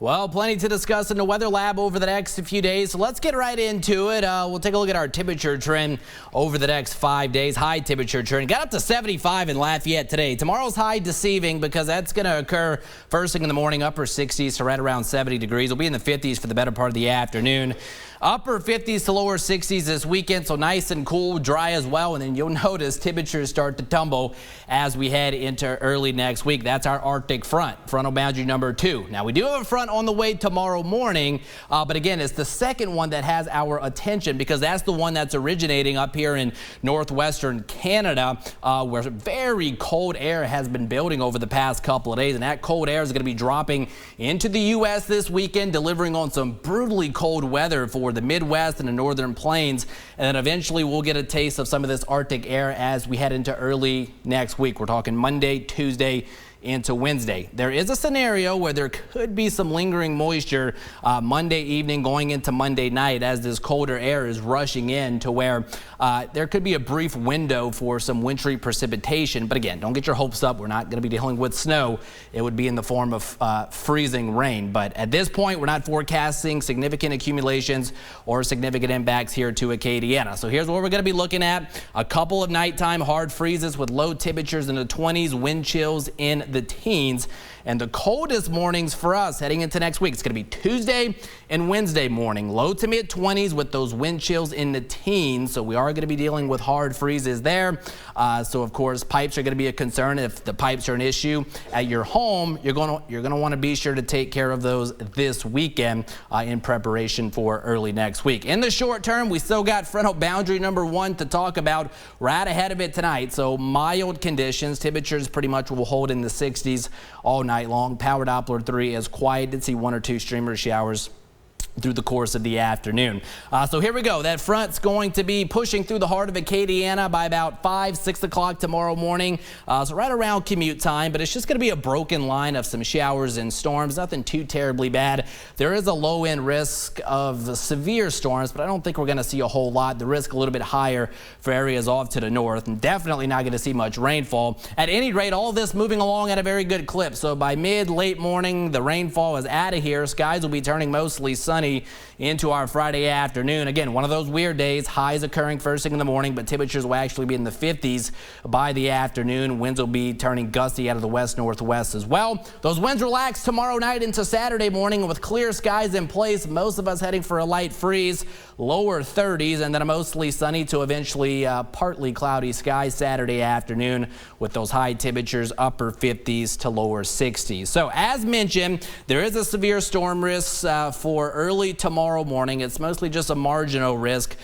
Well, plenty to discuss in the weather lab over the next few days, so let's get right into it. We'll take a look at our temperature trend over the next 5 days. High temperature trend got up to 75 in Lafayette today. Tomorrow's high deceiving because that's going to occur first thing in the morning, upper 60s to right around 70 degrees. We'll be in the 50s for the better part of the afternoon. Upper 50s to lower 60s this weekend, so nice and cool, dry as well. And then you'll notice temperatures start to tumble as we head into early next week. That's our Arctic front, frontal boundary number 2. Now, we do have a front on the way tomorrow morning, but again, it's the second one that has our attention because that's the one that's originating up here in northwestern Canada, where very cold air has been building over the past couple of days. And that cold air is going to be dropping into the U.S. this weekend, delivering on some brutally cold weather for the Midwest and the northern plains, and then eventually we'll get a taste of some of this Arctic air as we head into early next week. We're talking Monday, Tuesday into Wednesday. There is a scenario where there could be some lingering moisture Monday evening going into Monday night as this colder air is rushing in to where there could be a brief window for some wintry precipitation. But again, don't get your hopes up. We're not going to be dealing with snow. It would be in the form of freezing rain. But at this point, we're not forecasting significant accumulations or significant impacts here to Acadiana. So here's what we're going to be looking at. A couple of nighttime hard freezes with low temperatures in the 20s, wind chills in the teens, and the coldest mornings for us heading into next week. It's going to be Tuesday and Wednesday morning, low to mid 20s with those wind chills in the teens. So we are going to be dealing with hard freezes there. So of course, pipes are going to be a concern. If the pipes are an issue at your home, you're going to want to be sure to take care of those this weekend in preparation for early next week. In the short term, we still got frontal boundary number 1 to talk about. Right ahead of it tonight. So mild conditions, temperatures pretty much will hold in the 60s all night long. Power Doppler 3 is quiet. Did see 1 or 2 streamer showers through the course of the afternoon. So here we go. That front's going to be pushing through the heart of Acadiana by about 5, 6 o'clock tomorrow morning. So right around commute time, but it's just going to be a broken line of some showers and storms. Nothing too terribly bad. There is a low end risk of severe storms, but I don't think we're going to see a whole lot. The risk a little bit higher for areas off to the north, and definitely not going to see much rainfall. At any rate, all this moving along at a very good clip. So by late morning, the rainfall is out of here. Skies will be turning mostly sunny into our Friday afternoon. Again, one of those weird days, highs occurring first thing in the morning, but temperatures will actually be in the 50s by the afternoon. Winds will be turning gusty out of the west-northwest as well. Those winds relax tomorrow night into Saturday morning with clear skies in place. Most of us heading for a light freeze, lower 30s, and then a mostly sunny to eventually partly cloudy skies Saturday afternoon with those high temperatures, upper 50s to lower 60s. So as mentioned, there is a severe storm risk for early tomorrow morning. It's mostly just a marginal risk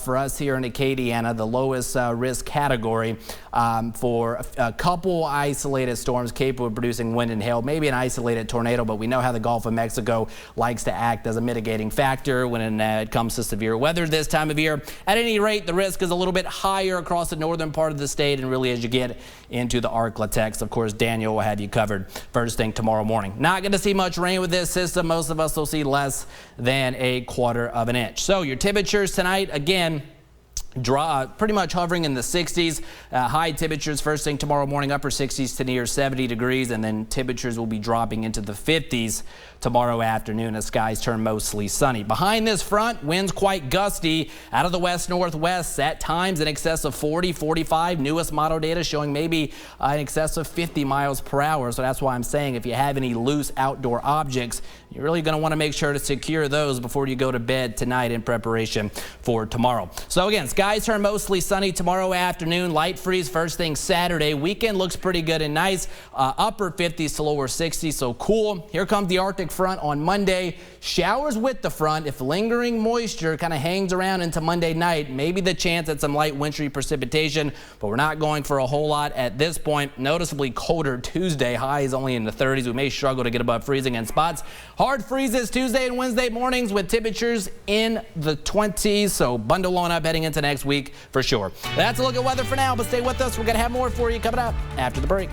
for us here in Acadiana, the lowest risk category for a couple isolated storms capable of producing wind and hail, maybe an isolated tornado, but we know how the Gulf of Mexico likes to act as a mitigating factor when it comes to severe weather this time of year. At any rate, the risk is a little bit higher across the northern part of the state, and really as you get into the Arklatex, of course, Daniel will have you covered first thing tomorrow morning. Not going to see much rain with this system. Most of us will see less than a quarter of an inch. So your temperatures tonight, again, pretty much hovering in the 60s. High temperatures first thing tomorrow morning, upper 60s to near 70 degrees, and then temperatures will be dropping into the 50s tomorrow afternoon as skies turn mostly sunny. Behind this front, winds quite gusty out of the west-northwest, at times in excess of 40, 45. Newest model data showing maybe in excess of 50 miles per hour. So that's why I'm saying if you have any loose outdoor objects, you're really going to want to make sure to secure those before you go to bed tonight in preparation for tomorrow. So again, skies turn mostly sunny tomorrow afternoon. Light freeze first thing Saturday. Weekend looks pretty good and nice. Upper 50s to lower 60s, so cool. Here comes the Arctic front on Monday. Showers with the front. If lingering moisture kind of hangs around into Monday night, maybe the chance at some light wintry precipitation, but we're not going for a whole lot at this point. Noticeably colder Tuesday. Highs only in the 30s. We may struggle to get above freezing in spots. Hard freezes Tuesday and Wednesday mornings with temperatures in the 20s, so bundle on up heading into next week for sure. That's a look at weather for now, but stay with us. We're going to have more for you coming up after the break.